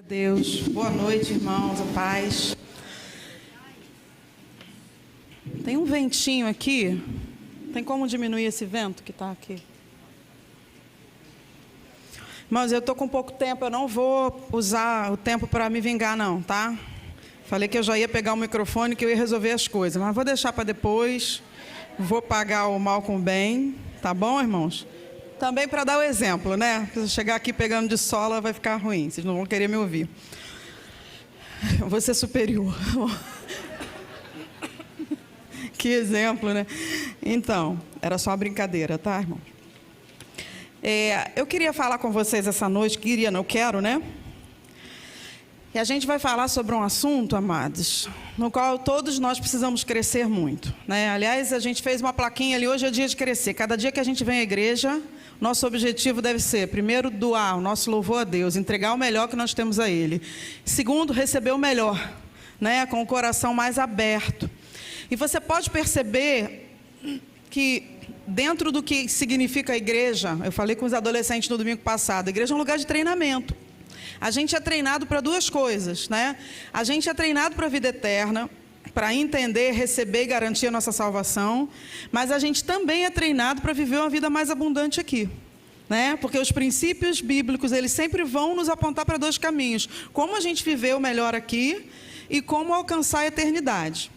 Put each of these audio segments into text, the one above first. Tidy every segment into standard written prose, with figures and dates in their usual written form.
Deus, boa noite, irmãos, a paz. Tem um ventinho aqui, tem como diminuir esse vento que está aqui? Irmãos, eu estou com pouco tempo, eu não vou usar o tempo para me vingar não, tá? Falei que eu já ia pegar o microfone, que eu ia resolver as coisas, mas vou deixar para depois, vou pagar o mal com o bem, tá bom, irmãos? Também para dar o exemplo, né? Se eu chegar aqui pegando de sola, vai ficar ruim. Vocês não vão querer me ouvir. Eu vou ser superior. Que exemplo, né? Então, era só uma brincadeira, tá, irmão? Eu queria falar com vocês essa noite, eu quero, né? E a gente vai falar sobre um assunto, amados, no qual todos nós precisamos crescer muito, né? Aliás, a gente fez uma plaquinha ali, hoje é dia de crescer. Cada dia que a gente vem à igreja, nosso objetivo deve ser, primeiro, doar o nosso louvor a Deus, entregar o melhor que nós temos a Ele. Segundo, receber o melhor, né? Com o coração mais aberto. E você pode perceber que dentro do que significa a igreja, eu falei com os adolescentes no domingo passado, a igreja é um lugar de treinamento. A gente é treinado para duas coisas, né? A gente é treinado para a vida eterna, para entender, receber e garantir a nossa salvação, mas a gente também é treinado para viver uma vida mais abundante aqui, né? Porque os princípios bíblicos, eles sempre vão nos apontar para dois caminhos: como a gente viver o melhor aqui e como alcançar a eternidade.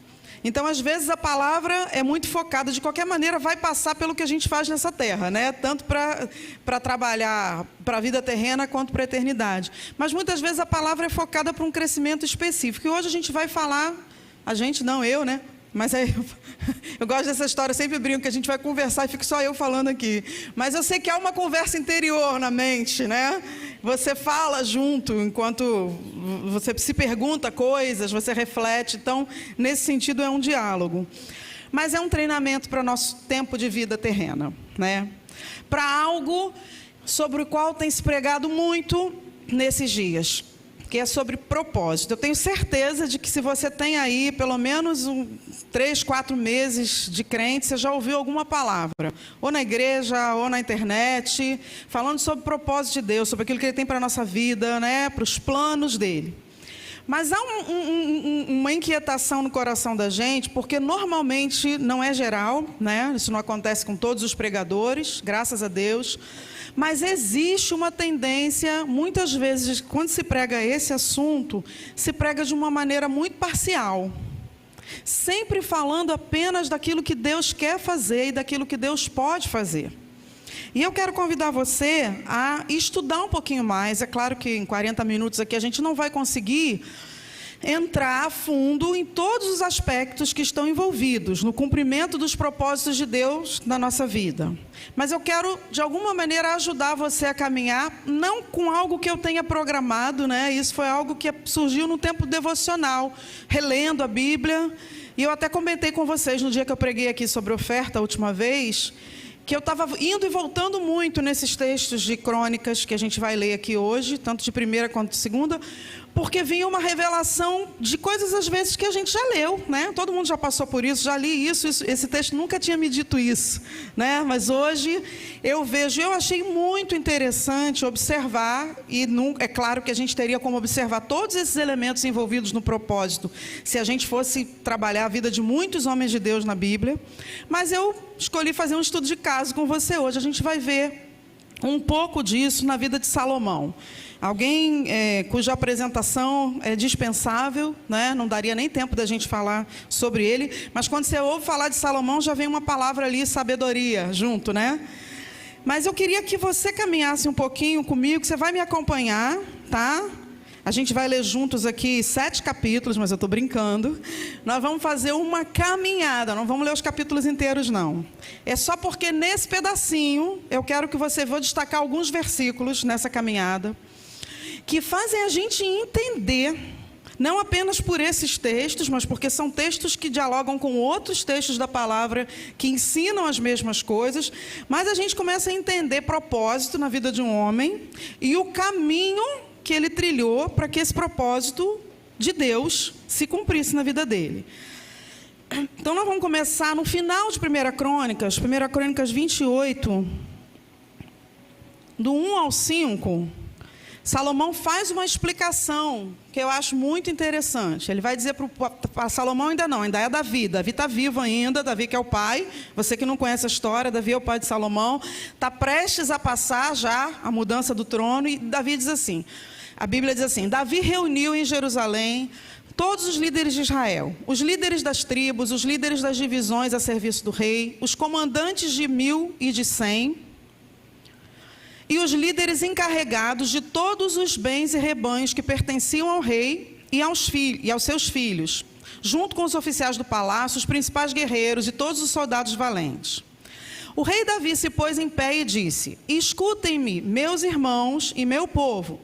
Então, às vezes, a palavra é muito focada, de qualquer maneira, vai passar pelo que a gente faz nessa terra, né? Tanto para trabalhar para a vida terrena, quanto para a eternidade. Mas, muitas vezes, a palavra é focada para um crescimento específico. E hoje a gente vai falar, a gente não, eu, né? Mas eu gosto dessa história, eu sempre brinco que a gente vai conversar e fico só eu falando aqui. Mas eu sei que há uma conversa interior na mente, né? Você fala junto, enquanto você se pergunta coisas, você reflete. Então, nesse sentido, é um diálogo. Mas é um treinamento para o nosso tempo de vida terrena, né? Para algo sobre o qual tem se pregado muito nesses dias, que é sobre propósito. Eu tenho certeza de que se você tem aí pelo menos 3, 4 meses de crente, você já ouviu alguma palavra, ou na igreja, ou na internet, falando sobre o propósito de Deus, sobre aquilo que Ele tem para a nossa vida, né, para os planos dEle. Mas há uma inquietação no coração da gente, porque normalmente não é geral, né? Isso não acontece com todos os pregadores, graças a Deus. Mas existe uma tendência, muitas vezes, quando se prega esse assunto, se prega de uma maneira muito parcial. Sempre falando apenas daquilo que Deus quer fazer e daquilo que Deus pode fazer. E eu quero convidar você a estudar um pouquinho mais. É claro que em 40 minutos aqui a gente não vai conseguir entrar a fundo em todos os aspectos que estão envolvidos no cumprimento dos propósitos de Deus na nossa vida. Mas eu quero, de alguma maneira, ajudar você a caminhar, não com algo que eu tenha programado, né? Isso foi algo que surgiu no tempo devocional, relendo a Bíblia. E eu até comentei com vocês no dia que eu preguei aqui sobre oferta a última vez, que eu estava indo e voltando muito nesses textos de crônicas que a gente vai ler aqui hoje, tanto de primeira quanto de segunda, porque vinha uma revelação de coisas às vezes que a gente já leu, né? Todo mundo já passou por isso, já li isso, esse texto nunca tinha me dito isso, né? Mas hoje eu achei muito interessante observar, e é claro que a gente teria como observar todos esses elementos envolvidos no propósito, se a gente fosse trabalhar a vida de muitos homens de Deus na Bíblia, mas eu escolhi fazer um estudo de caso com você hoje. A gente vai ver um pouco disso na vida de Salomão. Alguém cuja apresentação é dispensável, né? Não daria nem tempo da gente falar sobre ele, mas quando você ouve falar de Salomão, já vem uma palavra ali, sabedoria, junto, né? Mas eu queria que você caminhasse um pouquinho comigo, você vai me acompanhar, tá? A gente vai ler juntos aqui 7 capítulos, mas eu estou brincando. Nós vamos fazer uma caminhada, não vamos ler os capítulos inteiros, não. É só porque nesse pedacinho, eu quero que você... Vou destacar alguns versículos nessa caminhada, que fazem a gente entender, não apenas por esses textos, mas porque são textos que dialogam com outros textos da palavra, que ensinam as mesmas coisas, mas a gente começa a entender propósito na vida de um homem e o caminho que ele trilhou para que esse propósito de Deus se cumprisse na vida dele. Então, nós vamos começar no final de 1 Crônicas 28, do 1 ao 5, Salomão faz uma explicação que eu acho muito interessante. Ele vai dizer para Salomão, ainda é Davi. Davi está vivo ainda, Davi que é o pai. Você que não conhece a história, Davi é o pai de Salomão. Está prestes a passar já a mudança do trono. E Davi diz assim, a Bíblia diz assim, Davi reuniu em Jerusalém todos os líderes de Israel, os líderes das tribos, os líderes das divisões a serviço do rei, os comandantes de 1000 e de 100, e os líderes encarregados de todos os bens e rebanhos que pertenciam ao rei e aos seus filhos, junto com os oficiais do palácio, os principais guerreiros e todos os soldados valentes. O rei Davi se pôs em pé e disse, escutem-me, meus irmãos e meu povo.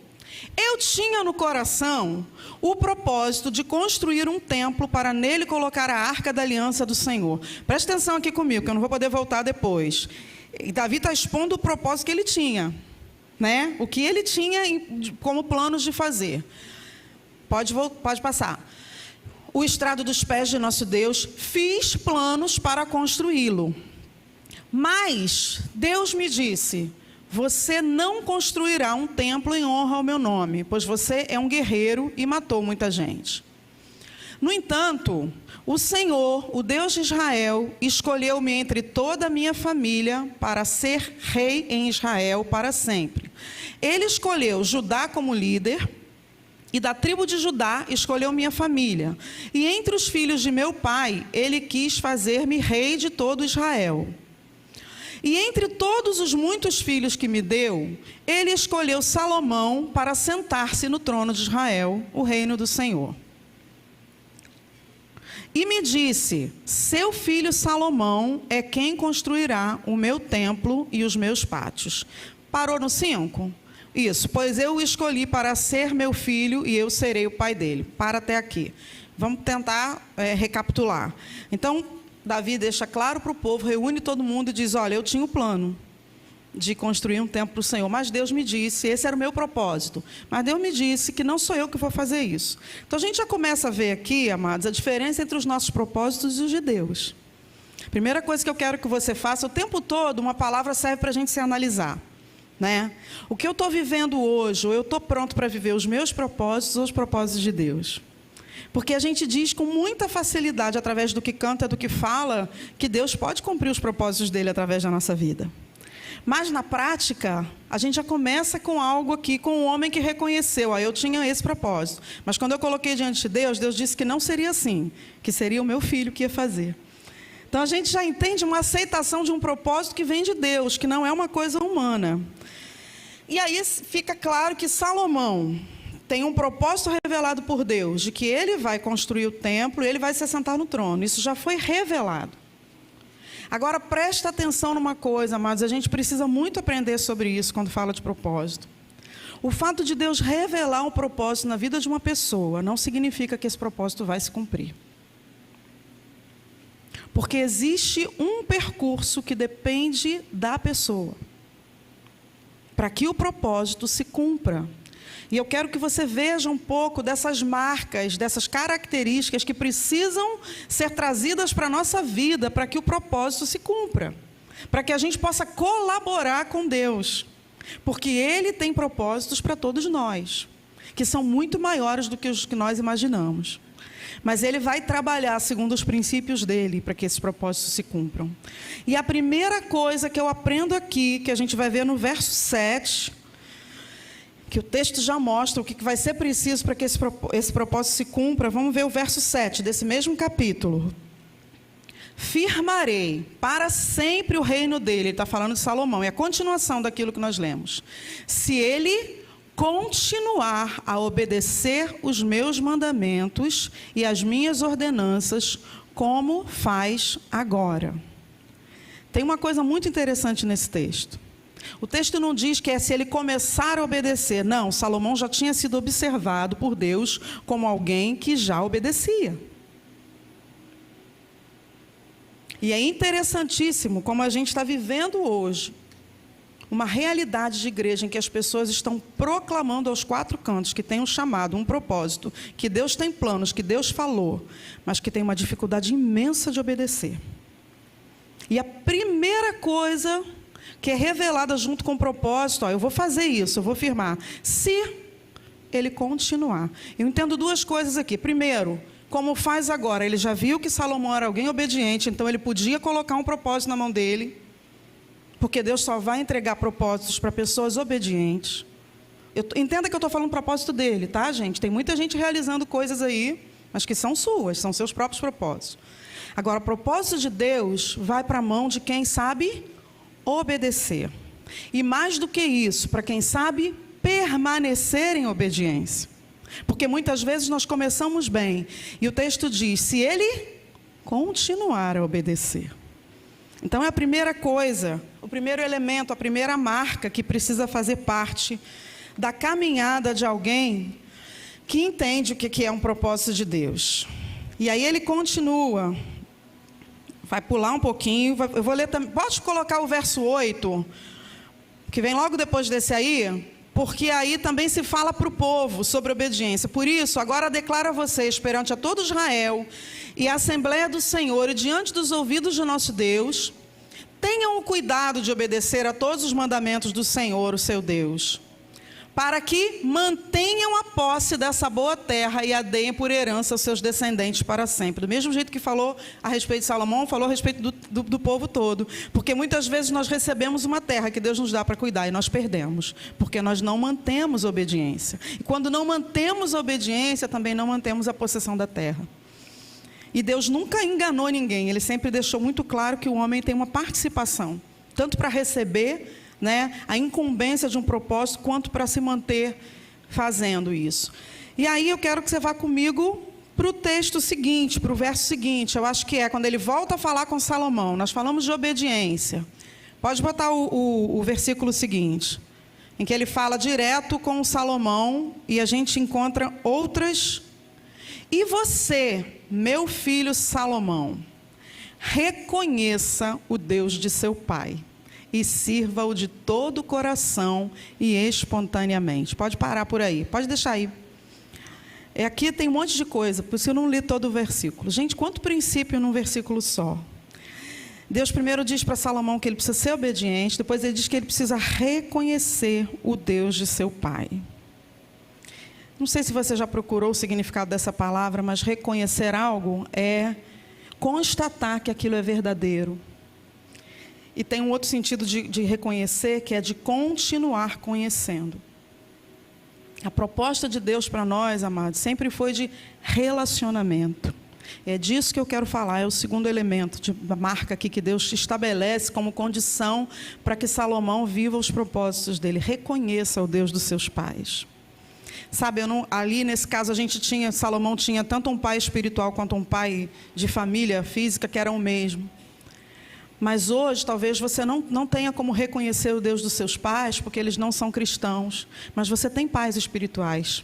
Eu tinha no coração o propósito de construir um templo para nele colocar a arca da aliança do Senhor. Presta atenção aqui comigo, que eu não vou poder voltar depois. E Davi está expondo o propósito que ele tinha, né? O que ele tinha como planos de fazer. Pode passar. O estrado dos pés de nosso Deus, fiz planos para construí-lo. Mas Deus me disse, você não construirá um templo em honra ao meu nome, pois você é um guerreiro e matou muita gente. No entanto, o Senhor, o Deus de Israel, escolheu-me entre toda a minha família para ser rei em Israel para sempre. Ele escolheu Judá como líder, e da tribo de Judá escolheu minha família. E entre os filhos de meu pai, ele quis fazer-me rei de todo Israel. E entre todos os muitos filhos que me deu, ele escolheu Salomão para sentar-se no trono de Israel, o reino do Senhor. E me disse, seu filho Salomão é quem construirá o meu templo e os meus pátios. Parou no 5? Isso, pois eu o escolhi para ser meu filho e eu serei o pai dele. Para até aqui. Vamos tentar recapitular. Então, Davi deixa claro para o povo, reúne todo mundo e diz, olha, eu tinha o plano de construir um templo para o Senhor, mas Deus me disse, esse era o meu propósito, mas Deus me disse que não sou eu que vou fazer isso. Então a gente já começa a ver aqui, amados, a diferença entre os nossos propósitos e os de Deus. Primeira coisa que eu quero que você faça, o tempo todo, uma palavra serve para a gente se analisar, né? O que eu estou vivendo hoje, ou eu estou pronto para viver os meus propósitos ou os propósitos de Deus? Porque a gente diz com muita facilidade, através do que canta, do que fala, que Deus pode cumprir os propósitos dele através da nossa vida. Mas, na prática, a gente já começa com algo aqui, com um homem que reconheceu, eu tinha esse propósito. Mas quando eu coloquei diante de Deus, Deus disse que não seria assim, que seria o meu filho que ia fazer. Então, a gente já entende uma aceitação de um propósito que vem de Deus, que não é uma coisa humana. E aí fica claro que Salomão tem um propósito revelado por Deus, de que ele vai construir o templo e ele vai se assentar no trono. Isso já foi revelado. Agora, presta atenção numa coisa, amados, a gente precisa muito aprender sobre isso quando fala de propósito. O fato de Deus revelar um propósito na vida de uma pessoa não significa que esse propósito vai se cumprir. Porque existe um percurso que depende da pessoa para que o propósito se cumpra. E eu quero que você veja um pouco dessas marcas, dessas características que precisam ser trazidas para a nossa vida, para que o propósito se cumpra. Para que a gente possa colaborar com Deus. Porque Ele tem propósitos para todos nós, que são muito maiores do que os que nós imaginamos. Mas Ele vai trabalhar segundo os princípios dEle, para que esses propósitos se cumpram. E a primeira coisa que eu aprendo aqui, que a gente vai ver no verso 7... que o texto já mostra o que vai ser preciso para que esse propósito se cumpra. Vamos ver o verso 7 desse mesmo capítulo. Firmarei para sempre o reino dele. Ele está falando de Salomão, é a continuação daquilo que nós lemos. Se ele continuar a obedecer os meus mandamentos e as minhas ordenanças, como faz agora. Tem uma coisa muito interessante nesse texto. O texto não diz que é se ele começar a obedecer. Não, Salomão já tinha sido observado por Deus como alguém que já obedecia. E é interessantíssimo como a gente está vivendo hoje uma realidade de igreja em que as pessoas estão proclamando aos quatro cantos que tem um chamado, um propósito, que Deus tem planos, que Deus falou, mas que tem uma dificuldade imensa de obedecer. E a primeira coisa que é revelada junto com o propósito. Eu vou fazer isso, eu vou firmar. Se ele continuar. Eu entendo duas coisas aqui. Primeiro, como faz agora. Ele já viu que Salomão era alguém obediente, então ele podia colocar um propósito na mão dele, porque Deus só vai entregar propósitos para pessoas obedientes. Entenda que eu estou falando do propósito dele, tá, gente? Tem muita gente realizando coisas aí, mas que são suas, são seus próprios propósitos. Agora, o propósito de Deus vai para a mão de quem sabe obedecer. E mais do que isso, para quem sabe permanecer em obediência. Porque muitas vezes nós começamos bem, e o texto diz, se ele continuar a obedecer. Então é a primeira coisa, o primeiro elemento, a primeira marca que precisa fazer parte da caminhada de alguém que entende o que é um propósito de Deus. E aí ele continua, vai pular um pouquinho, eu vou ler também, pode colocar o verso 8, que vem logo depois desse aí, porque aí também se fala para o povo sobre obediência. Por isso, agora declaro a vocês, perante a todo Israel, e a Assembleia do Senhor, e diante dos ouvidos de nosso Deus, tenham o cuidado de obedecer a todos os mandamentos do Senhor, o seu Deus, para que mantenham a posse dessa boa terra e a deem por herança aos seus descendentes para sempre. Do mesmo jeito que falou a respeito de Salomão, falou a respeito do povo todo. Porque muitas vezes nós recebemos uma terra que Deus nos dá para cuidar e nós perdemos, porque nós não mantemos obediência. E quando não mantemos obediência, também não mantemos a possessão da terra. E Deus nunca enganou ninguém, Ele sempre deixou muito claro que o homem tem uma participação, tanto para receber, a incumbência de um propósito, quanto para se manter fazendo isso. E aí eu quero que você vá comigo para o texto seguinte, para o verso seguinte, eu acho que é quando ele volta a falar com Salomão. Nós falamos de obediência. Pode botar o versículo seguinte, em que ele fala direto com Salomão, e a gente encontra outras. E você, meu filho Salomão, reconheça o Deus de seu pai, e sirva-o de todo o coração e espontaneamente. Pode parar por aí, pode deixar aí. Aqui tem um monte de coisa, por isso eu não li todo o versículo. Gente, quanto princípio num versículo só. Deus primeiro diz para Salomão que ele precisa ser obediente, depois ele diz que ele precisa reconhecer o Deus de seu pai. Não sei se você já procurou o significado dessa palavra, mas reconhecer algo é constatar que aquilo é verdadeiro. E tem um outro sentido de reconhecer, que é de continuar conhecendo. A proposta de Deus para nós, amados, sempre foi de relacionamento. É disso que eu quero falar, é o segundo elemento, da marca aqui que Deus estabelece como condição para que Salomão viva os propósitos dele. Reconheça o Deus dos seus pais. Sabe, ali nesse caso Salomão tinha tanto um pai espiritual quanto um pai de família física, que eram o mesmo. Mas hoje, talvez você não tenha como reconhecer o Deus dos seus pais, porque eles não são cristãos. Mas você tem pais espirituais.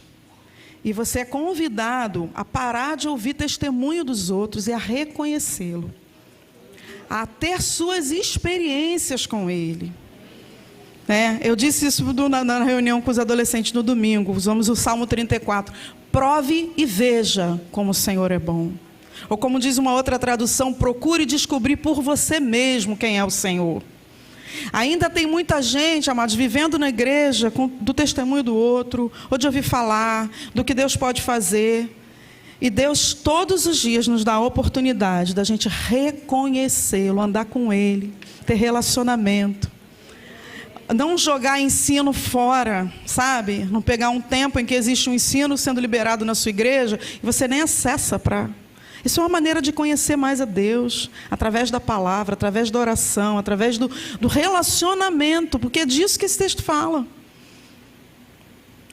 E você é convidado a parar de ouvir testemunho dos outros e a reconhecê-lo. A ter suas experiências com ele. Eu disse isso na reunião com os adolescentes no domingo. Usamos o Salmo 34. Prove e veja como o Senhor é bom. Ou como diz uma outra tradução, procure descobrir por você mesmo quem é o Senhor. Ainda tem muita gente, amados, vivendo na igreja do testemunho do outro, ou de ouvir falar do que Deus pode fazer. E Deus todos os dias nos dá a oportunidade da gente reconhecê-lo, andar com Ele, ter relacionamento. Não jogar ensino fora, sabe? Não pegar um tempo em que existe um ensino sendo liberado na sua igreja e você nem acessa para... Isso é uma maneira de conhecer mais a Deus, através da palavra, através da oração, através do relacionamento, porque é disso que esse texto fala.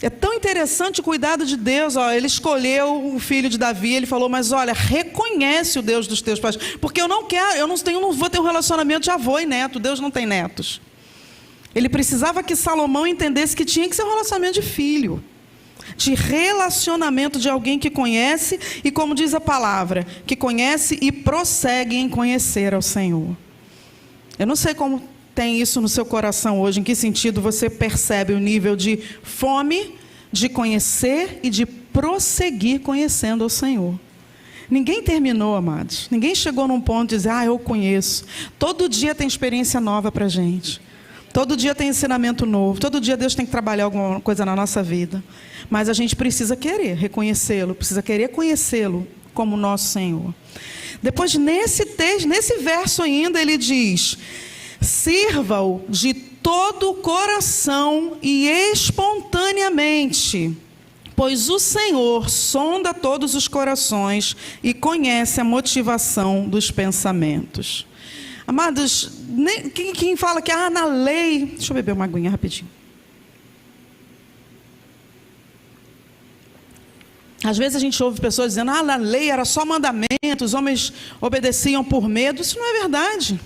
É tão interessante o cuidado de Deus. Ele escolheu o filho de Davi, ele falou, mas olha, reconhece o Deus dos teus pais, porque eu não vou ter um relacionamento de avô e neto, Deus não tem netos. Ele precisava que Salomão entendesse que tinha que ser um relacionamento de filho, de relacionamento de alguém que conhece e, como diz a palavra, que conhece e prossegue em conhecer ao Senhor. Eu não sei como tem isso no seu coração hoje, em que sentido você percebe o nível de fome, de conhecer e de prosseguir conhecendo ao Senhor. Ninguém terminou, amados. Ninguém chegou num ponto de dizer, eu conheço. Todo dia tem experiência nova para a gente. Todo dia tem ensinamento novo. Todo dia Deus tem que trabalhar alguma coisa na nossa vida. Mas a gente precisa querer reconhecê-lo, precisa querer conhecê-lo como nosso Senhor. Depois, nesse texto, nesse verso ainda, ele diz: sirva-o de todo o coração e espontaneamente, pois o Senhor sonda todos os corações e conhece a motivação dos pensamentos. Amados, quem fala que na lei... Deixa eu beber uma aguinha rapidinho. Às vezes a gente ouve pessoas dizendo: na lei era só mandamento, os homens obedeciam por medo. Isso não é verdade.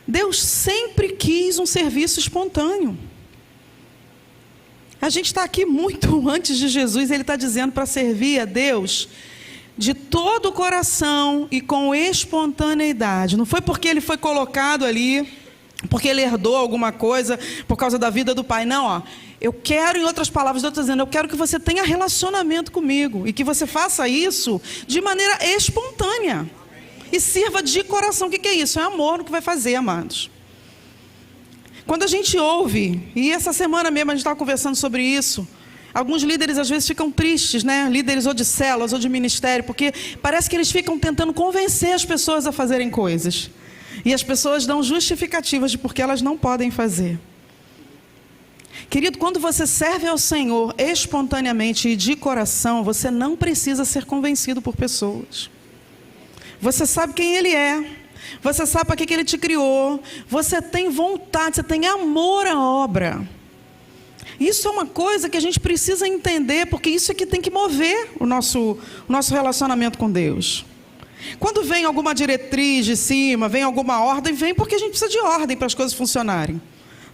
Deus sempre quis um serviço espontâneo. A gente está aqui muito antes de Jesus, ele está dizendo para servir a Deus de todo o coração e com espontaneidade. Não foi porque ele foi colocado ali, porque ele herdou alguma coisa por causa da vida do pai. Não, eu quero, em outras palavras, Deus está dizendo: eu quero que você tenha relacionamento comigo e que você faça isso de maneira espontânea e sirva de coração. O que é isso? É amor no que vai fazer, amados. Quando a gente ouve, e essa semana mesmo a gente estava conversando sobre isso, alguns líderes às vezes ficam tristes, né? Líderes ou de células ou de ministério, porque parece que eles ficam tentando convencer as pessoas a fazerem coisas. E as pessoas dão justificativas de porque elas não podem fazer. Querido, quando você serve ao Senhor espontaneamente e de coração, você não precisa ser convencido por pessoas. Você sabe quem Ele é. Você sabe para que Ele te criou. Você tem vontade, você tem amor à obra. Isso é uma coisa que a gente precisa entender, porque isso é que tem que mover o nosso relacionamento com Deus. Quando vem alguma diretriz de cima, vem alguma ordem, vem porque a gente precisa de ordem para as coisas funcionarem,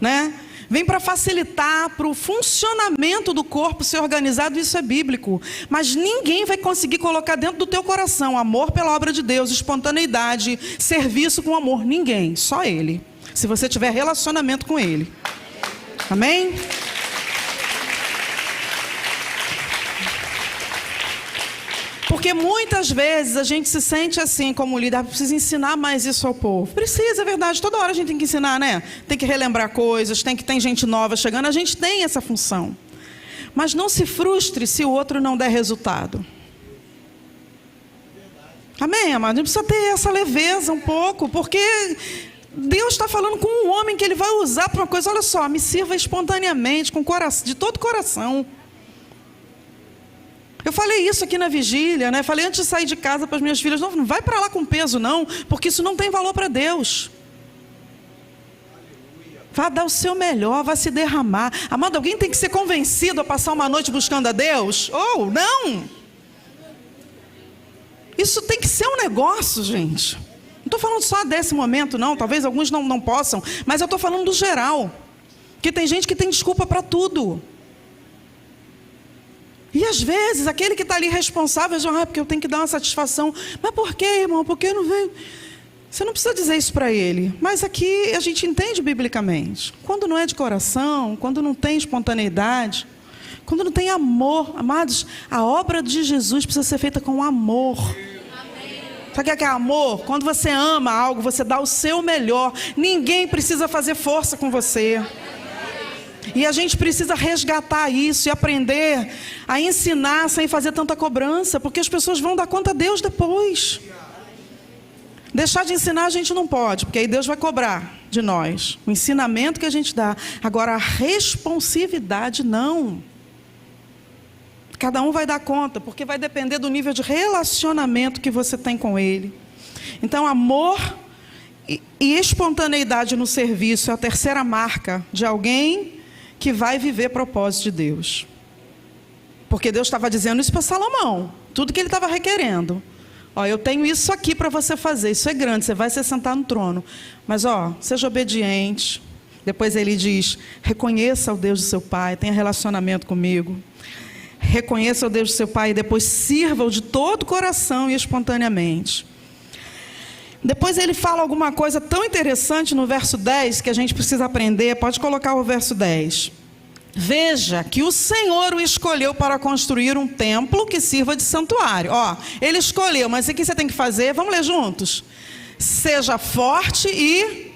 né? Vem para facilitar, para o funcionamento do corpo ser organizado, isso é bíblico. Mas ninguém vai conseguir colocar dentro do teu coração amor pela obra de Deus, espontaneidade, serviço com amor. Ninguém, só Ele. Se você tiver relacionamento com Ele. Amém? Porque muitas vezes a gente se sente assim como líder: precisa ensinar mais isso ao povo. Precisa, é verdade, toda hora a gente tem que ensinar, né? Tem que relembrar coisas, tem gente nova chegando, a gente tem essa função. Mas não se frustre se o outro não der resultado. Amém, amado? A gente precisa ter essa leveza um pouco, porque Deus está falando com um homem que Ele vai usar para uma coisa. Olha só, me sirva espontaneamente, com coração, de todo o coração. Eu falei isso aqui na vigília, né? Falei antes de sair de casa para as minhas filhas: não vai para lá com peso não, porque isso não tem valor para Deus. Vá dar o seu melhor, vá se derramar. Amado, alguém tem que ser convencido a passar uma noite buscando a Deus? Ou não? Isso tem que ser um negócio, gente. Não estou falando só desse momento não, talvez alguns não possam, mas eu estou falando do geral. Porque tem gente que tem desculpa para tudo. E às vezes, aquele que está ali responsável diz: porque eu tenho que dar uma satisfação. Mas por quê, irmão? Por que não veio? Você não precisa dizer isso para ele. Mas aqui a gente entende biblicamente. Quando não é de coração, quando não tem espontaneidade, quando não tem amor, amados, a obra de Jesus precisa ser feita com amor. Sabe o que é amor? Quando você ama algo, você dá o seu melhor. Ninguém precisa fazer força com você. E a gente precisa resgatar isso e aprender a ensinar sem fazer tanta cobrança, porque as pessoas vão dar conta a Deus depois. Deixar de ensinar a gente não pode, porque aí Deus vai cobrar de nós o ensinamento que a gente dá. Agora, a responsividade não. Cada um vai dar conta, porque vai depender do nível de relacionamento que você tem com Ele. Então, amor e espontaneidade no serviço é a terceira marca de alguém que vai viver propósito de Deus. Porque Deus estava dizendo isso para Salomão, tudo que ele estava requerendo. Eu tenho isso aqui para você fazer, isso é grande, você vai se sentar no trono. Mas seja obediente. Depois ele diz: reconheça o Deus do seu pai, tenha relacionamento comigo. Reconheça o Deus do seu pai e depois sirva-o de todo o coração e espontaneamente. Depois ele fala alguma coisa tão interessante no verso 10 que a gente precisa aprender. Pode colocar o verso 10. Veja que o Senhor o escolheu para construir um templo que sirva de santuário. Ele escolheu, mas o que você tem que fazer? Vamos ler juntos. Seja forte e...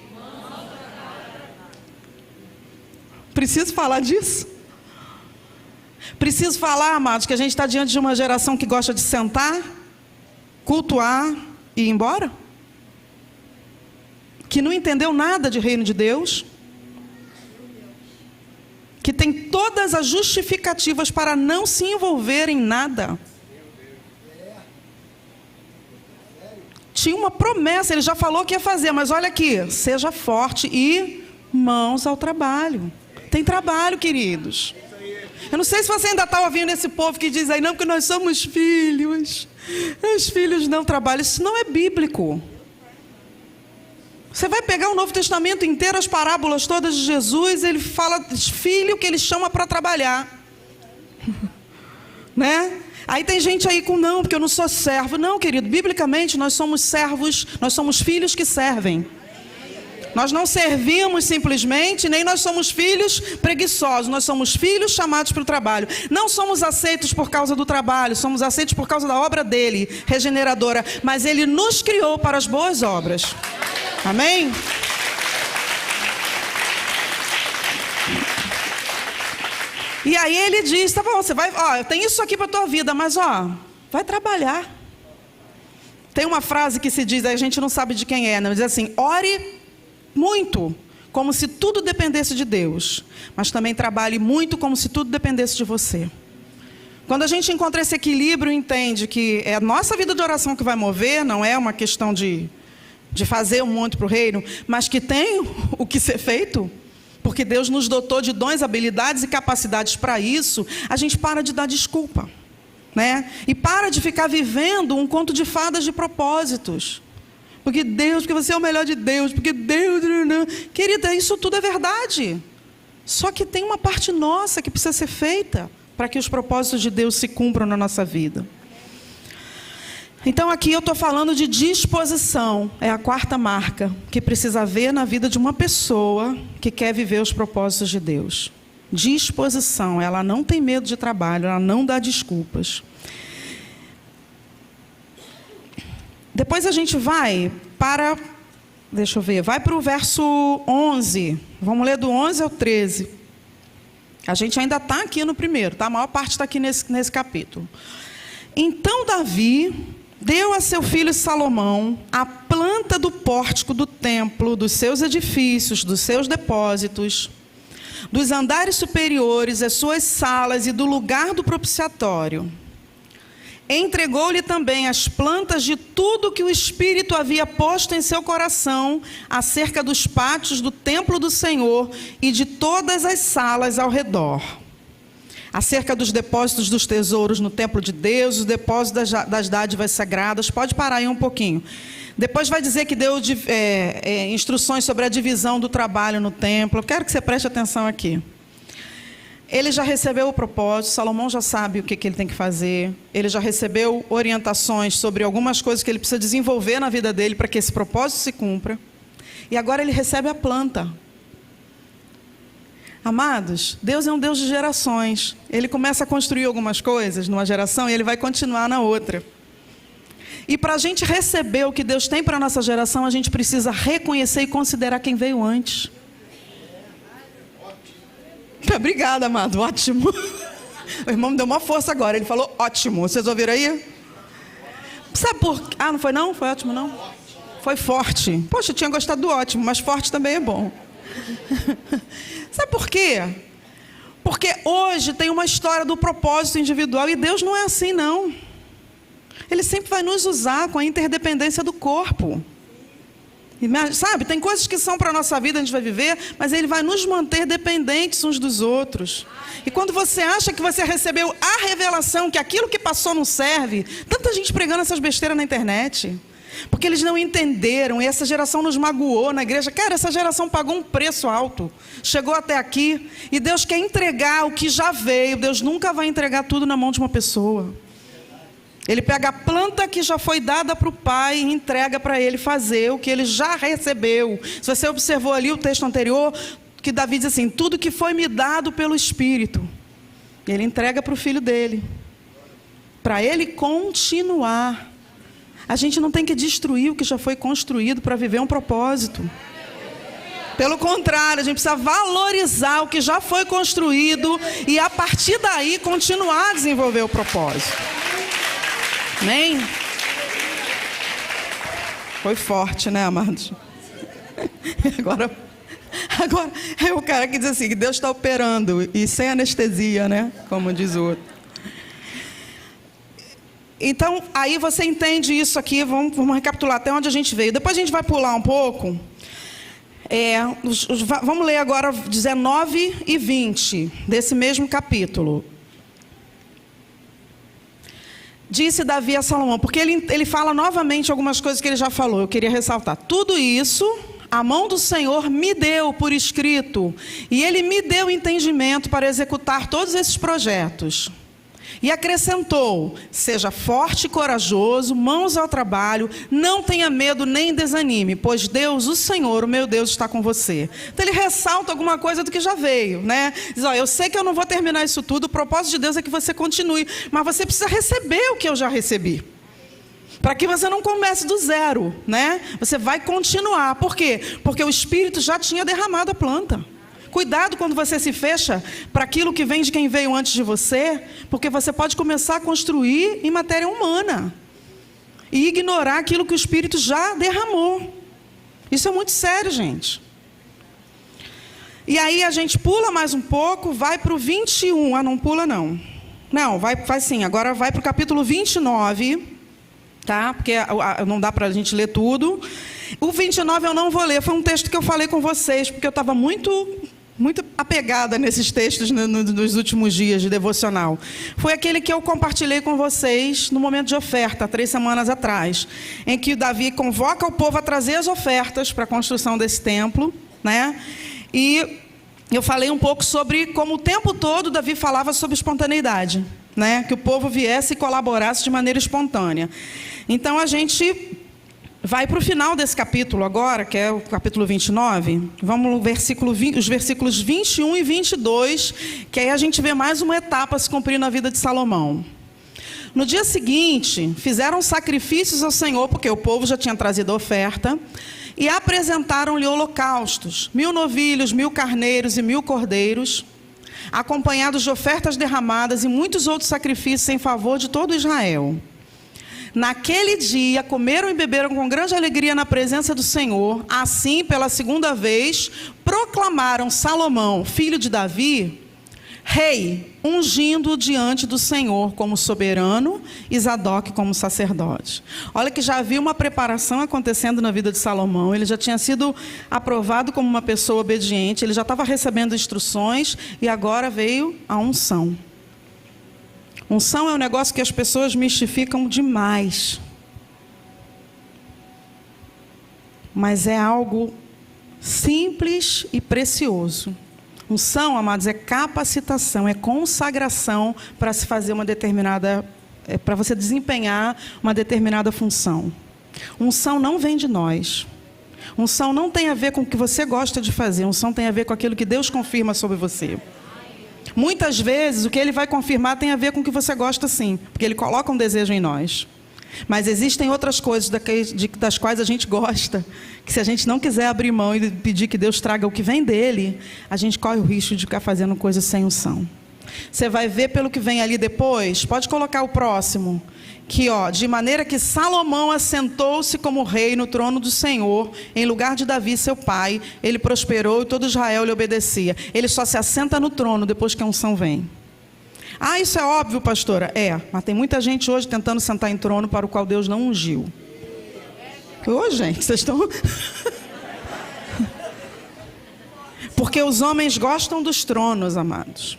Preciso falar disso? Preciso falar, amados, que a gente está diante de uma geração que gosta de sentar, cultuar e ir embora? Que não entendeu nada de reino de Deus? Que tem todas as justificativas para não se envolver em nada? Tinha uma promessa, ele já falou que ia fazer, mas olha aqui, seja forte e mãos ao trabalho. Tem trabalho, queridos. Eu não sei se você ainda está ouvindo esse povo que diz aí, não, porque nós somos filhos. Os filhos não trabalham. Isso não é bíblico. Você vai pegar o Novo Testamento inteiro, as parábolas todas de Jesus, ele fala de filho que ele chama para trabalhar. Né? Aí tem gente aí com, não, porque eu não sou servo. Não, querido, biblicamente nós somos servos, nós somos filhos que servem. Nós não servimos simplesmente, nem nós somos filhos preguiçosos. Nós somos filhos chamados para o trabalho. Não somos aceitos por causa do trabalho, somos aceitos por causa da obra dele, regeneradora. Mas ele nos criou para as boas obras. Amém? E aí ele diz, tá bom, você vai, ó, tem isso aqui para a tua vida, mas ó, vai trabalhar. Tem uma frase que se diz, a gente não sabe de quem é, né? Diz assim, ore muito, como se tudo dependesse de Deus, mas também trabalhe muito como se tudo dependesse de você. Quando a gente encontra esse equilíbrio, entende que é a nossa vida de oração que vai mover, não é uma questão de fazer um monte para o reino, mas que tem o que ser feito, porque Deus nos dotou de dons, habilidades e capacidades para isso, a gente para de dar desculpa, né? E para de ficar vivendo um conto de fadas de propósitos. Porque Deus, porque você é o melhor de Deus, porque Deus... Querida, isso tudo é verdade. Só que tem uma parte nossa que precisa ser feita para que os propósitos de Deus se cumpram na nossa vida. Então aqui eu estou falando de disposição. É a quarta marca que precisa haver na vida de uma pessoa que quer viver os propósitos de Deus. Disposição. Ela não tem medo de trabalho, ela não dá desculpas. Depois a gente vai para, deixa eu ver, vai para o verso 11. Vamos ler do 11 ao 13. A gente ainda está aqui no primeiro, tá? A maior parte está aqui nesse capítulo. Então Davi deu a seu filho Salomão a planta do pórtico do templo, dos seus edifícios, dos seus depósitos, dos andares superiores, as suas salas e do lugar do propiciatório. Entregou-lhe também as plantas de tudo que o Espírito havia posto em seu coração, acerca dos pátios do templo do Senhor e de todas as salas ao redor. Acerca dos depósitos dos tesouros no templo de Deus, os depósitos das dádivas sagradas. Pode parar aí um pouquinho. Depois vai dizer que deu instruções sobre a divisão do trabalho no templo. Eu quero que você preste atenção aqui. Ele já recebeu o propósito, Salomão já sabe o que ele tem que fazer. Ele já recebeu orientações sobre algumas coisas que ele precisa desenvolver na vida dele para que esse propósito se cumpra. E agora ele recebe a planta. Amados, Deus é um Deus de gerações. Ele começa a construir algumas coisas numa geração e ele vai continuar na outra. E para a gente receber o que Deus tem para a nossa geração, a gente precisa reconhecer e considerar quem veio antes. Obrigada, amado, ótimo. O irmão me deu uma força agora, ele falou ótimo. Vocês ouviram aí? Sabe por quê? Ah, não foi não? Foi ótimo não? Foi forte. Poxa, eu tinha gostado do ótimo, mas forte também é bom. Sabe por quê? Porque hoje tem uma história do propósito individual e Deus não é assim não. Ele sempre vai nos usar com a interdependência do corpo. Sabe, tem coisas que são para a nossa vida, a gente vai viver, mas Ele vai nos manter dependentes uns dos outros. E quando você acha que você recebeu a revelação, que aquilo que passou não serve, tanta gente pregando essas besteiras na internet, porque eles não entenderam, e essa geração nos magoou na igreja. Cara, essa geração pagou um preço alto, chegou até aqui, e Deus quer entregar o que já veio. Deus nunca vai entregar tudo na mão de uma pessoa. Ele pega a planta que já foi dada para o pai e entrega para ele fazer o que ele já recebeu. Se você observou ali o texto anterior, que Davi diz assim, tudo que foi me dado pelo Espírito, ele entrega para o filho dele, para ele continuar. A gente não tem que destruir o que já foi construído para viver um propósito. Pelo contrário, a gente precisa valorizar o que já foi construído e, a partir daí, continuar a desenvolver o propósito. Amém? Foi forte, né, amados? Agora é o cara que diz assim, que Deus está operando e sem anestesia, né? Como diz o outro. Então, aí você entende isso aqui, vamos recapitular até onde a gente veio. Depois a gente vai pular um pouco. Vamos ler agora 19 e 20 desse mesmo capítulo. Disse Davi a Salomão, porque ele fala novamente algumas coisas que ele já falou, eu queria ressaltar. Tudo isso a mão do Senhor me deu por escrito, e Ele me deu entendimento para executar todos esses projetos. E acrescentou, seja forte e corajoso, mãos ao trabalho, não tenha medo nem desanime, pois Deus, o Senhor, o meu Deus, está com você. Então ele ressalta alguma coisa do que já veio, né? Diz, eu sei que eu não vou terminar isso tudo, o propósito de Deus é que você continue, mas você precisa receber o que eu já recebi. Para que você não comece do zero, né? Você vai continuar. Por quê? Porque o Espírito já tinha derramado a planta. Cuidado quando você se fecha para aquilo que vem de quem veio antes de você, porque você pode começar a construir em matéria humana e ignorar aquilo que o Espírito já derramou. Isso é muito sério, gente. E aí a gente pula mais um pouco, vai para o 21. Ah, não pula não. Não, vai sim. Agora vai para o capítulo 29, tá? Porque não dá para a gente ler tudo. O 29 eu não vou ler, foi um texto que eu falei com vocês, porque eu estava muito apegada nesses textos nos últimos dias de devocional. Foi aquele que eu compartilhei com vocês no momento de oferta, 3 semanas atrás, em que Davi convoca o povo a trazer as ofertas para a construção desse templo, né? E eu falei um pouco sobre como o tempo todo Davi falava sobre espontaneidade, né? Que o povo viesse e colaborasse de maneira espontânea. Então a gente vai para o final desse capítulo agora, que é o capítulo 29. Vamos no os versículos 21 e 22, que aí a gente vê mais uma etapa se cumprir na vida de Salomão. No dia seguinte, fizeram sacrifícios ao Senhor, porque o povo já tinha trazido a oferta, e apresentaram-lhe holocaustos, 1000 novilhos, 1000 carneiros e 1000 cordeiros, acompanhados de ofertas derramadas e muitos outros sacrifícios em favor de todo Israel. Naquele dia, comeram e beberam com grande alegria na presença do Senhor. Assim, pela segunda vez, proclamaram Salomão, filho de Davi, rei, ungindo diante do Senhor como soberano e Zadok como sacerdote. Olha que já havia uma preparação acontecendo na vida de Salomão. Ele já tinha sido aprovado como uma pessoa obediente, ele já estava recebendo instruções e agora veio a unção. Unção é um negócio que as pessoas mistificam demais. Mas é algo simples e precioso. Unção, amados, é capacitação, é consagração para se fazer uma determinada, para você desempenhar uma determinada função. Unção não vem de nós. Unção não tem a ver com o que você gosta de fazer. Unção tem a ver com aquilo que Deus confirma sobre você. Muitas vezes o que Ele vai confirmar tem a ver com o que você gosta, sim, porque Ele coloca um desejo em nós. Mas existem outras coisas das quais a gente gosta, que se a gente não quiser abrir mão e pedir que Deus traga o que vem dEle, a gente corre o risco de ficar fazendo coisas sem unção. Você vai ver pelo que vem ali depois, pode colocar o próximo, que de maneira que Salomão assentou-se como rei no trono do Senhor, em lugar de Davi seu pai, ele prosperou e todo Israel lhe obedecia. Ele só se assenta no trono depois que a unção vem. Ah, isso é óbvio, pastora. Mas tem muita gente hoje tentando sentar em trono para o qual Deus não ungiu. Gente, vocês estão... Porque os homens gostam dos tronos, amados.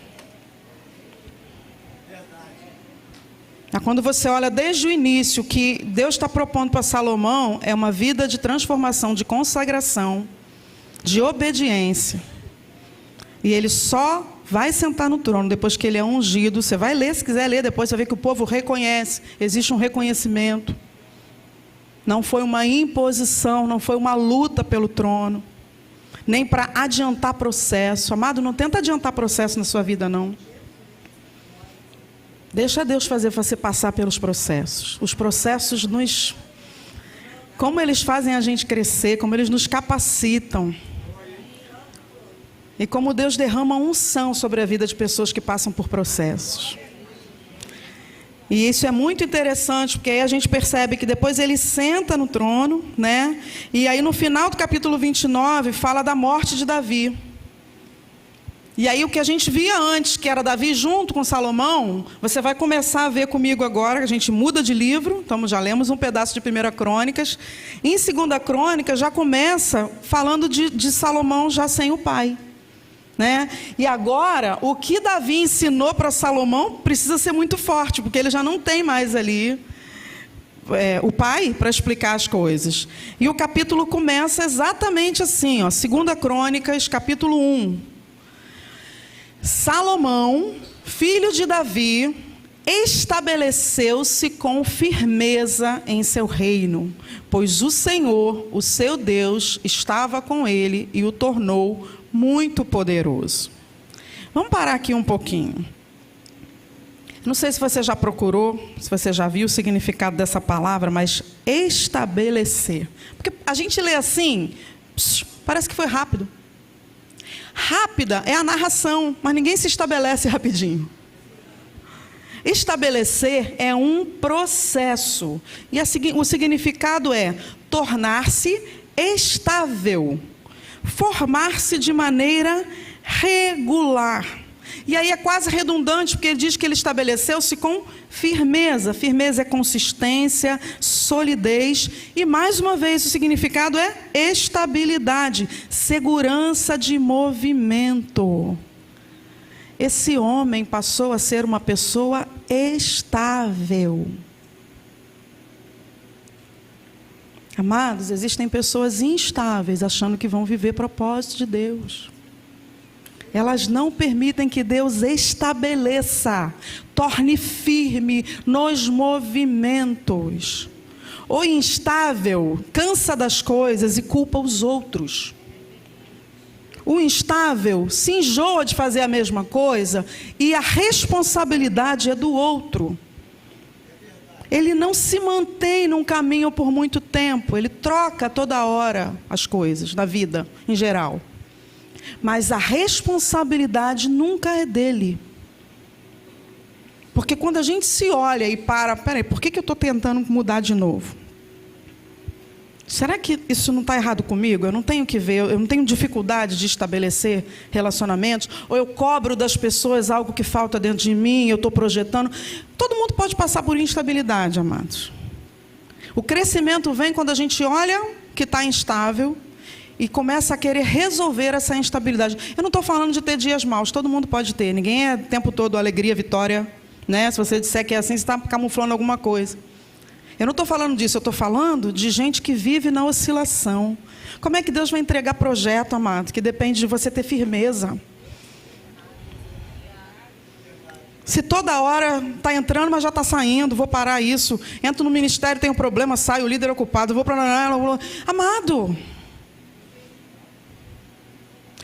Quando você olha desde o início, o que Deus está propondo para Salomão é uma vida de transformação, de consagração, de obediência. E ele só vai sentar no trono depois que ele é ungido. Você vai ler, se quiser ler, depois você vai ver que o povo reconhece. Existe um reconhecimento. Não foi uma imposição, não foi uma luta pelo trono, nem para adiantar processo. Amado, não tenta adiantar processo na sua vida, não. Deixa Deus fazer você passar pelos processos. Os processos como eles fazem a gente crescer, como eles nos capacitam. E como Deus derrama unção sobre a vida de pessoas que passam por processos. E isso é muito interessante, porque aí a gente percebe que depois ele senta no trono, né? E aí no final do capítulo 29 fala da morte de Davi. E aí o que a gente via antes, que era Davi junto com Salomão, você vai começar a ver comigo agora, que a gente muda de livro, então já lemos um pedaço de 1 Crônicas. Em 2 Crônicas já começa falando de Salomão já sem o pai. Né? E agora, o que Davi ensinou para Salomão precisa ser muito forte, porque ele já não tem mais ali o pai para explicar as coisas. E o capítulo começa exatamente assim, ó, 2 Crônicas, capítulo 1. Salomão, filho de Davi, estabeleceu-se com firmeza em seu reino, pois o Senhor, o seu Deus, estava com ele e o tornou muito poderoso. Vamos parar aqui um pouquinho. Não sei se você já procurou, se você já viu o significado dessa palavra, mas estabelecer. Porque a gente lê assim, parece que foi rápido. Rápida é a narração, mas ninguém se estabelece rapidinho. Estabelecer é um processo. E o significado é tornar-se estável, formar-se de maneira regular. E aí é quase redundante, porque ele diz que ele estabeleceu-se com firmeza. Firmeza é consistência, solidez. E mais uma vez o significado é estabilidade, segurança de movimento. Esse homem passou a ser uma pessoa estável. Amados, existem pessoas instáveis achando que vão viver propósito de Deus. Elas não permitem que Deus estabeleça, torne firme nos movimentos. O instável cansa das coisas e culpa os outros. O instável se enjoa de fazer a mesma coisa e a responsabilidade é do outro. Ele não se mantém num caminho por muito tempo, ele troca toda hora as coisas da vida em geral. Mas a responsabilidade nunca é dele. Porque quando a gente se olha e peraí, por que eu estou tentando mudar de novo? Será que isso não está errado comigo? Eu não tenho que ver, eu não tenho dificuldade de estabelecer relacionamentos? Ou eu cobro das pessoas algo que falta dentro de mim, eu estou projetando? Todo mundo pode passar por instabilidade, amados. O crescimento vem quando a gente olha que está instável e começa a querer resolver essa instabilidade. Eu não estou falando de ter dias maus, todo mundo pode ter. Ninguém é o tempo todo alegria, vitória, né? Se você disser que é assim, você está camuflando alguma coisa. Eu não estou falando disso, eu estou falando de gente que vive na oscilação. Como é que Deus vai entregar projeto, amado? Que depende de você ter firmeza. Se toda hora está entrando, mas já está saindo, vou parar isso. Entro no ministério, tenho um problema, saio, o líder é ocupado, vou para... Amado,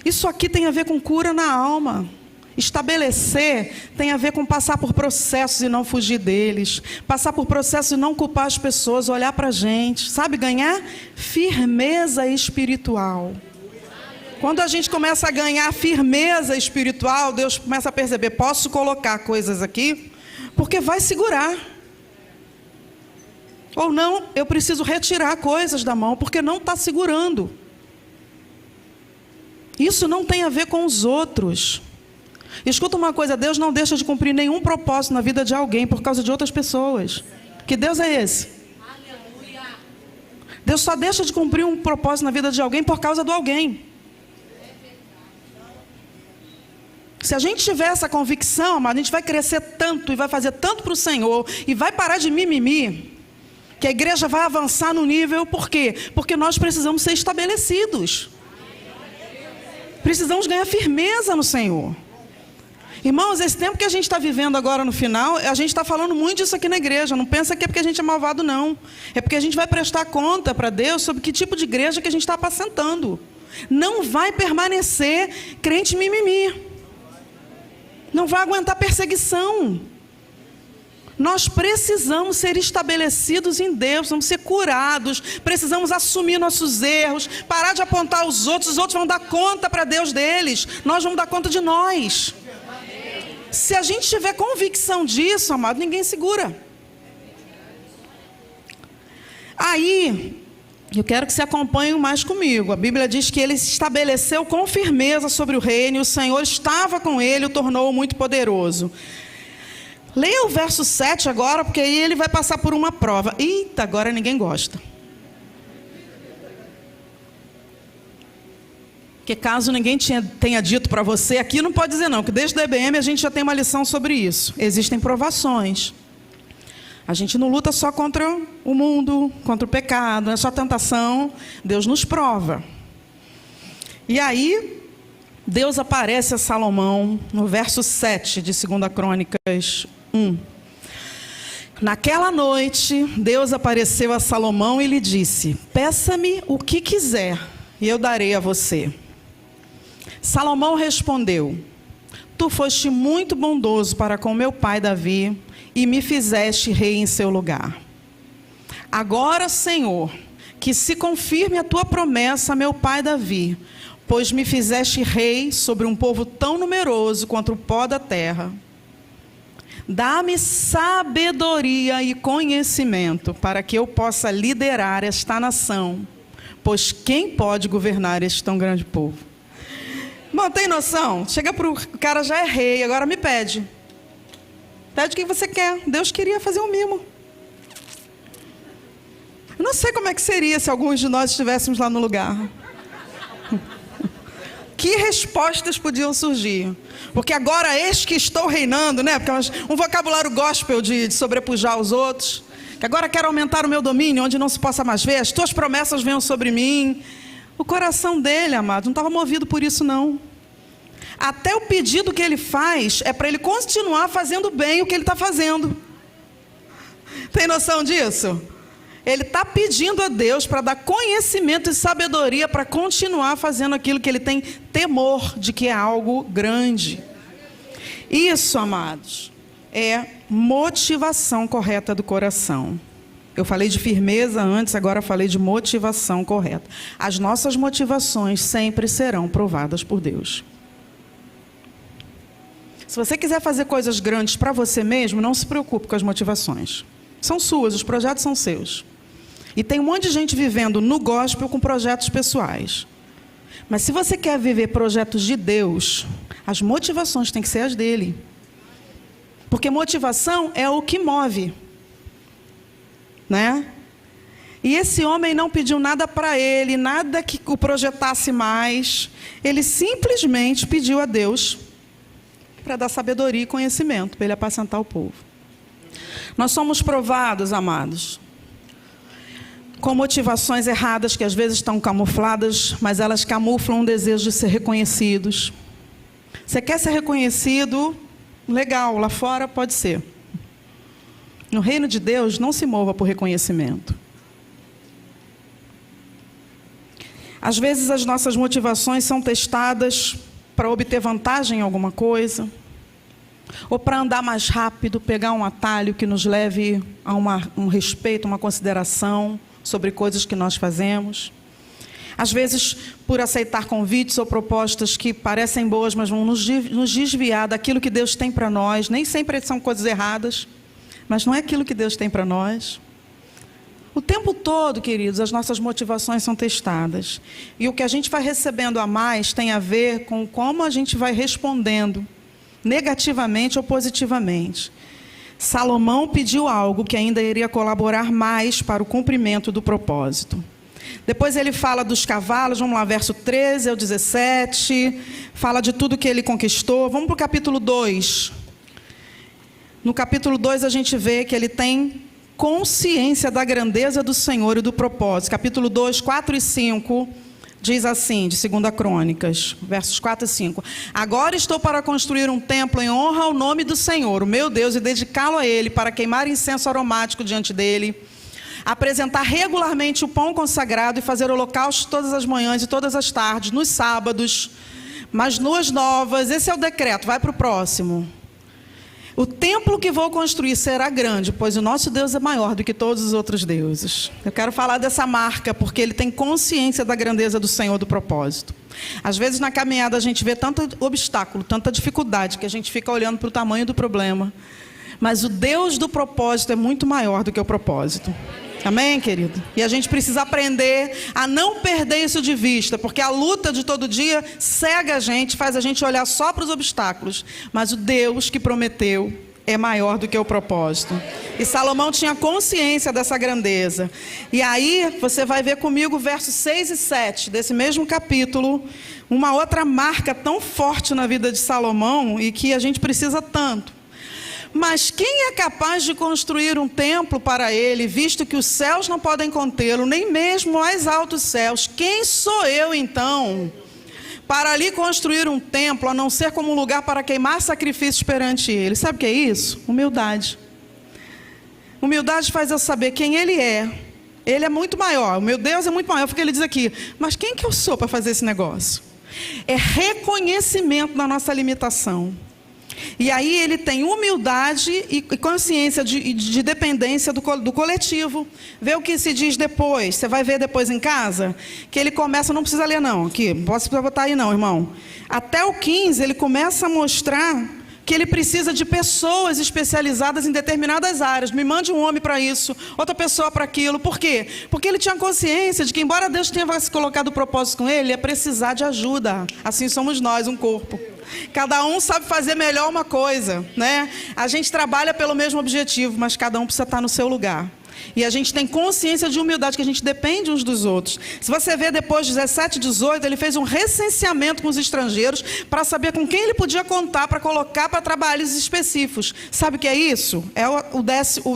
isso aqui tem a ver com cura na alma. Estabelecer tem a ver com passar por processos e não fugir deles. Passar por processos e não culpar as pessoas, olhar para a gente. Sabe, ganhar firmeza espiritual. Quando a gente começa a ganhar firmeza espiritual, Deus começa a perceber, posso colocar coisas aqui, porque vai segurar. Ou não, eu preciso retirar coisas da mão, porque não está segurando. Isso não tem a ver com os outros. Escuta uma coisa, Deus não deixa de cumprir nenhum propósito na vida de alguém por causa de outras pessoas. Que Deus é esse? Deus só deixa de cumprir um propósito na vida de alguém por causa do alguém. Se a gente tiver essa convicção, a gente vai crescer tanto e vai fazer tanto para o Senhor e vai parar de mimimi, que a igreja vai avançar no nível, por quê? Porque nós precisamos ser estabelecidos. Precisamos ganhar firmeza no Senhor. Irmãos, esse tempo que a gente está vivendo agora no final, a gente está falando muito disso aqui na igreja. Não pensa que é porque a gente é malvado, não. É porque a gente vai prestar conta para Deus sobre que tipo de igreja que a gente está apacentando. Não vai permanecer crente mimimi. Não vai aguentar perseguição. Nós precisamos ser estabelecidos em Deus, vamos ser curados, precisamos assumir nossos erros, parar de apontar os outros vão dar conta para Deus deles, nós vamos dar conta de nós. Se a gente tiver convicção disso, amado, ninguém segura. Aí, eu quero que você acompanhe mais comigo. A Bíblia diz que ele se estabeleceu com firmeza sobre o reino, e o Senhor estava com ele e o tornou muito poderoso. Leia o verso 7 agora, porque aí ele vai passar por uma prova. Eita, agora ninguém gosta. Porque caso ninguém tenha dito para você, aqui não pode dizer não, que desde o EBM a gente já tem uma lição sobre isso. Existem provações. A gente não luta só contra o mundo, contra o pecado, não é só tentação. Deus nos prova. E aí, Deus aparece a Salomão no verso 7 de 2 Crônicas 1. Naquela noite, Deus apareceu a Salomão e lhe disse: peça-me o que quiser, e eu darei a você. Salomão respondeu: tu foste muito bondoso para com meu pai Davi, e me fizeste rei em seu lugar. Agora, Senhor, que se confirme a tua promessa a meu pai Davi, pois me fizeste rei sobre um povo tão numeroso quanto o pó da terra. Dá-me sabedoria e conhecimento para que eu possa liderar esta nação, pois quem pode governar este tão grande povo? Bom, tem noção? Chega para o cara, já é rei, agora me pede. Pede o que você quer. Deus queria fazer um mimo. Eu não sei como é que seria se alguns de nós estivéssemos lá no lugar. Que respostas podiam surgir? Porque agora eis que estou reinando, né? Porque um vocabulário gospel de sobrepujar os outros. Que agora quero aumentar o meu domínio, onde não se possa mais ver. As tuas promessas venham sobre mim. O coração dele, amado, não estava movido por isso, não. Até o pedido que ele faz é para ele continuar fazendo bem o que ele está fazendo. Tem noção disso? Ele está pedindo a Deus para dar conhecimento e sabedoria para continuar fazendo aquilo que ele tem temor de que é algo grande. Isso, amados, é motivação correta do coração. Eu falei de firmeza antes, agora falei de motivação correta. As nossas motivações sempre serão provadas por Deus. Se você quiser fazer coisas grandes para você mesmo, não se preocupe com as motivações. São suas, os projetos são seus. E tem um monte de gente vivendo no gospel com projetos pessoais. Mas se você quer viver projetos de Deus, as motivações têm que ser as dele. Porque motivação é o que move. Né? E esse homem não pediu nada para ele, nada que o projetasse mais. Ele simplesmente pediu a Deus para dar sabedoria e conhecimento, para ele apacentar o povo. Nós somos provados, amados, com motivações erradas que às vezes estão camufladas, mas elas camuflam um desejo de ser reconhecidos. Você quer ser reconhecido? Legal, lá fora pode ser. No reino de Deus, não se mova por reconhecimento. Às vezes as nossas motivações são testadas para obter vantagem em alguma coisa, ou para andar mais rápido, pegar um atalho que nos leve a um respeito, uma consideração sobre coisas que nós fazemos. Às vezes, por aceitar convites ou propostas que parecem boas, mas vão nos desviar daquilo que Deus tem para nós. Nem sempre são coisas erradas, mas não é aquilo que Deus tem para nós. O tempo todo, queridos, as nossas motivações são testadas. E o que a gente vai recebendo a mais tem a ver com como a gente vai respondendo, negativamente ou positivamente. Salomão pediu algo que ainda iria colaborar mais para o cumprimento do propósito. Depois ele fala dos cavalos, vamos lá, verso 13 ao 17, fala de tudo que ele conquistou. Vamos para o capítulo 2. No capítulo 2 a gente vê que ele tem consciência da grandeza do Senhor e do propósito. Capítulo 2, 4 e 5, diz assim, de 2 Crônicas, versos 4 e 5. Agora estou para construir um templo em honra ao nome do Senhor, o meu Deus, e dedicá-lo a Ele, para queimar incenso aromático diante dele, apresentar regularmente o pão consagrado e fazer holocaustos todas as manhãs e todas as tardes, nos sábados, mas luas novas. Esse é o decreto, vai para o próximo. O templo que vou construir será grande, pois o nosso Deus é maior do que todos os outros deuses. Eu quero falar dessa marca, porque ele tem consciência da grandeza do Senhor, do propósito. Às vezes na caminhada a gente vê tanto obstáculo, tanta dificuldade, que a gente fica olhando para o tamanho do problema. Mas o Deus do propósito é muito maior do que o propósito. Amém, querido? E a gente precisa aprender a não perder isso de vista, porque a luta de todo dia cega a gente, faz a gente olhar só para os obstáculos. Mas o Deus que prometeu é maior do que o propósito. E Salomão tinha consciência dessa grandeza. E aí, você vai ver comigo versos 6 e 7 desse mesmo capítulo, uma outra marca tão forte na vida de Salomão e que a gente precisa tanto. Mas quem é capaz de construir um templo para ele, visto que os céus não podem contê-lo, nem mesmo os altos céus? Quem sou eu, então, para ali construir um templo, a não ser como um lugar para queimar sacrifícios perante ele? Sabe o que é isso? Humildade. Humildade faz eu saber quem ele é. Ele é muito maior, o meu Deus é muito maior, porque ele diz aqui, mas quem que eu sou para fazer esse negócio? É reconhecimento da nossa limitação. E aí ele tem humildade e consciência de dependência do coletivo. Vê o que se diz depois. Você vai ver depois em casa, que ele começa, não precisa ler não, aqui, não posso botar aí não, irmão. Até o 15 ele começa a mostrar que ele precisa de pessoas especializadas em determinadas áreas. Me mande um homem para isso, outra pessoa para aquilo. Por quê? Porque ele tinha consciência de que, embora Deus tenha colocado o propósito com ele, ia precisar de ajuda. Assim somos nós, um corpo. Cada um sabe fazer melhor uma coisa, né? A gente trabalha pelo mesmo objetivo, mas cada um precisa estar no seu lugar. E a gente tem consciência de humildade, que a gente depende uns dos outros. Se você ver depois de 17, 18, ele fez um recenseamento com os estrangeiros para saber com quem ele podia contar para colocar para trabalhos específicos. Sabe o que é isso? É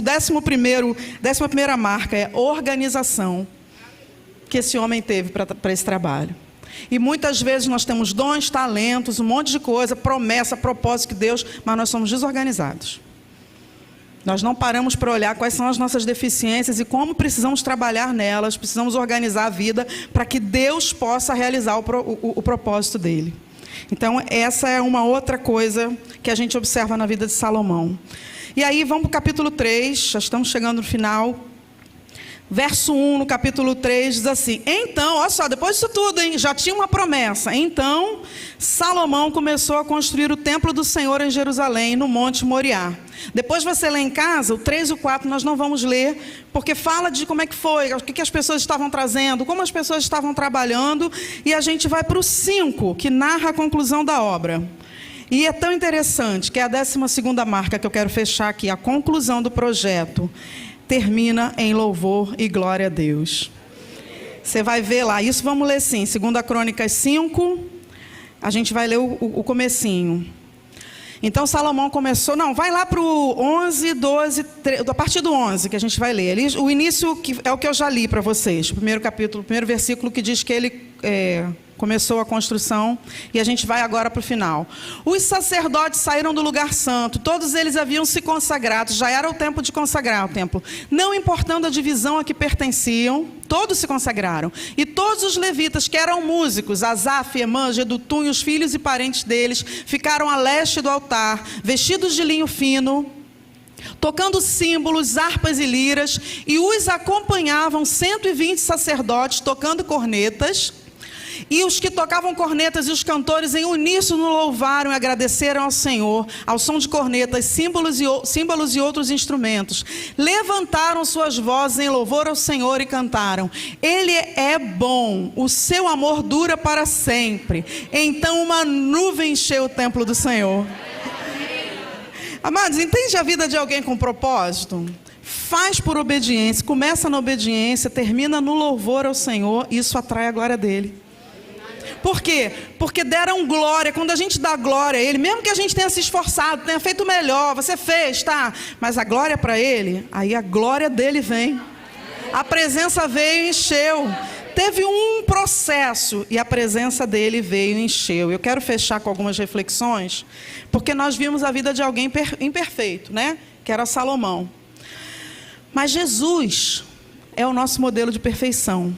décima primeira marca, é organização que esse homem teve para esse trabalho. E muitas vezes nós temos dons, talentos, um monte de coisa, promessa, propósito de Deus, mas nós somos desorganizados. Nós não paramos para olhar quais são as nossas deficiências e como precisamos trabalhar nelas, precisamos organizar a vida para que Deus possa realizar o propósito dele. Então, essa é uma outra coisa que a gente observa na vida de Salomão. E aí, vamos para o capítulo 3, já estamos chegando no final. Verso 1, no capítulo 3, diz assim: então, olha só, depois disso tudo, hein, já tinha uma promessa. Então, Salomão começou a construir o templo do Senhor em Jerusalém, no Monte Moriá. Depois você lê em casa, o 3 e o 4 nós não vamos ler, porque fala de como é que foi, o que as pessoas estavam trazendo, como as pessoas estavam trabalhando, e a gente vai para o 5, que narra a conclusão da obra. E é tão interessante, que é a 12ª marca que eu quero fechar aqui, a conclusão do projeto. Termina em louvor e glória a Deus. Você vai ver lá, isso vamos ler sim, 2 Crônicas 5, a gente vai ler o comecinho. Então Salomão começou, não, vai lá para o 11, 12, 13, a partir do 11 que a gente vai ler. O início é o que eu já li para vocês, o primeiro capítulo, o primeiro versículo que diz que ele começou a construção, e a gente vai agora para o final. Os sacerdotes saíram do lugar santo, todos eles haviam se consagrado, já era o tempo de consagrar o templo. Não importando a divisão a que pertenciam, todos se consagraram. E todos os levitas, que eram músicos, Asaf, Emã, Jedutum e os filhos e parentes deles, ficaram a leste do altar, vestidos de linho fino, tocando símbolos, harpas e liras, e os acompanhavam 120 sacerdotes tocando cornetas. E os que tocavam cornetas e os cantores em uníssono louvaram e agradeceram ao Senhor, ao som de cornetas, símbolos e outros instrumentos. Levantaram suas vozes em louvor ao Senhor e cantaram: Ele é bom, o seu amor dura para sempre. Então uma nuvem encheu o templo do Senhor. Amados, entende a vida de alguém com propósito? Faz por obediência, começa na obediência, termina no louvor ao Senhor, e isso atrai a glória dele. Por quê? Porque deram glória. Quando a gente dá glória a Ele, mesmo que a gente tenha se esforçado, tenha feito melhor, você fez, tá? Mas a glória para Ele, aí a glória dele vem. A presença veio e encheu. Teve um processo e a presença dele veio e encheu. Eu quero fechar com algumas reflexões, porque nós vimos a vida de alguém imperfeito, né? Que era Salomão. Mas Jesus é o nosso modelo de perfeição.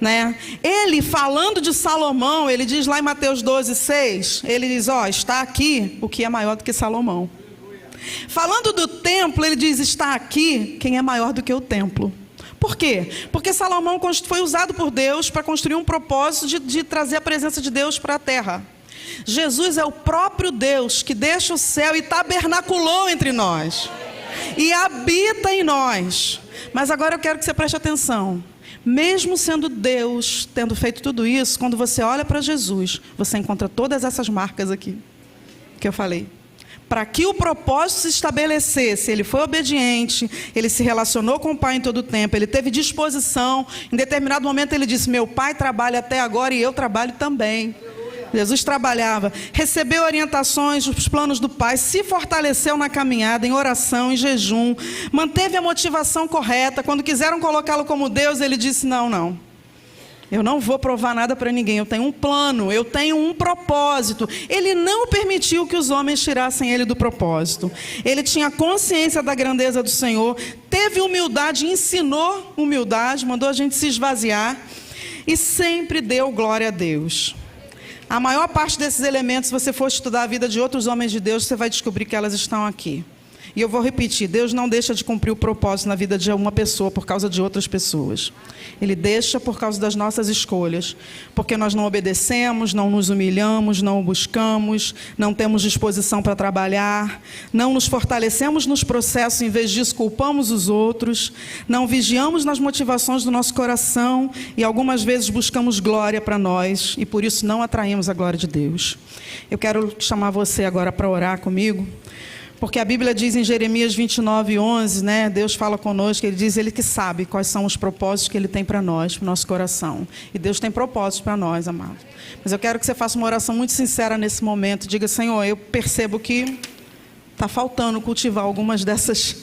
Né? Ele, falando de Salomão, ele diz lá em Mateus 12, 6, ele diz, está aqui o que é maior do que Salomão. Falando do templo, ele diz: está aqui quem é maior do que o templo. Por quê? Porque Salomão foi usado por Deus para construir um propósito de trazer a presença de Deus para a terra. Jesus é o próprio Deus que deixa o céu e tabernaculou entre nós. E habita em nós. Mas agora eu quero que você preste atenção. Mesmo sendo Deus, tendo feito tudo isso, quando você olha para Jesus, você encontra todas essas marcas aqui, que eu falei. Para que o propósito se estabelecesse, ele foi obediente, ele se relacionou com o Pai em todo o tempo, ele teve disposição. Em determinado momento ele disse: meu Pai trabalha até agora e eu trabalho também. Jesus trabalhava, recebeu orientações, os planos do Pai, se fortaleceu na caminhada, em oração, em jejum, manteve a motivação correta. Quando quiseram colocá-lo como Deus, ele disse: não, eu não vou provar nada para ninguém, eu tenho um plano, eu tenho um propósito. Ele não permitiu que os homens tirassem ele do propósito. Ele tinha consciência da grandeza do Senhor, teve humildade, ensinou humildade, mandou a gente se esvaziar e sempre deu glória a Deus. A maior parte desses elementos, se você for estudar a vida de outros homens de Deus, você vai descobrir que elas estão aqui. E eu vou repetir: Deus não deixa de cumprir o propósito na vida de uma pessoa por causa de outras pessoas. Ele deixa por causa das nossas escolhas. Porque nós não obedecemos, não nos humilhamos, não o buscamos, não temos disposição para trabalhar, não nos fortalecemos nos processos, em vez disso culpamos os outros, não vigiamos nas motivações do nosso coração e algumas vezes buscamos glória para nós e por isso não atraímos a glória de Deus. Eu quero chamar você agora para orar comigo. Porque a Bíblia diz em Jeremias 29:11, né? Deus fala conosco, Ele diz: Ele que sabe quais são os propósitos que Ele tem para nós, para o nosso coração. E Deus tem propósitos para nós, amado. Mas eu quero que você faça uma oração muito sincera nesse momento. Diga: Senhor, eu percebo que está faltando cultivar algumas dessas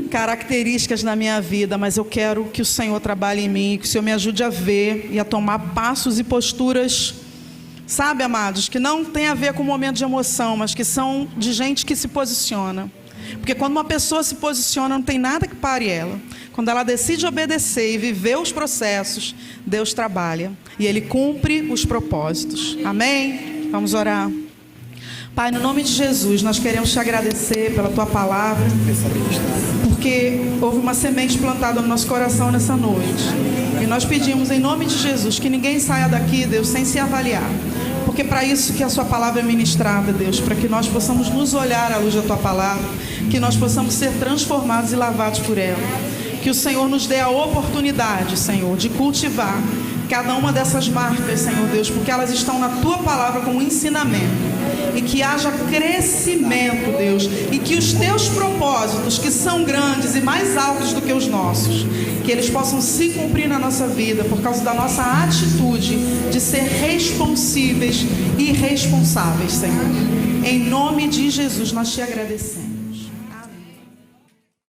características na minha vida, mas eu quero que o Senhor trabalhe em mim, que o Senhor me ajude a ver e a tomar passos e posturas, sabe, amados, que não tem a ver com o momento de emoção, mas que são de gente que se posiciona. Porque quando uma pessoa se posiciona, não tem nada que pare ela. Quando ela decide obedecer e viver os processos, Deus trabalha e Ele cumpre os propósitos. Amém? Vamos orar. Pai, no nome de Jesus, nós queremos te agradecer pela Tua palavra, porque houve uma semente plantada no nosso coração nessa noite. E nós pedimos em nome de Jesus que ninguém saia daqui, Deus, sem se avaliar. Porque para isso que a Sua palavra é ministrada, Deus, para que nós possamos nos olhar à luz da Tua palavra, que nós possamos ser transformados e lavados por ela. Que o Senhor nos dê a oportunidade, Senhor, de cultivar cada uma dessas marcas, Senhor Deus, porque elas estão na Tua palavra como ensinamento. E que haja crescimento, Deus, e que os Teus propósitos, que são grandes e mais altos do que os nossos, que eles possam se cumprir na nossa vida, por causa da nossa atitude de ser responsíveis e responsáveis, Senhor. Em nome de Jesus nós te agradecemos.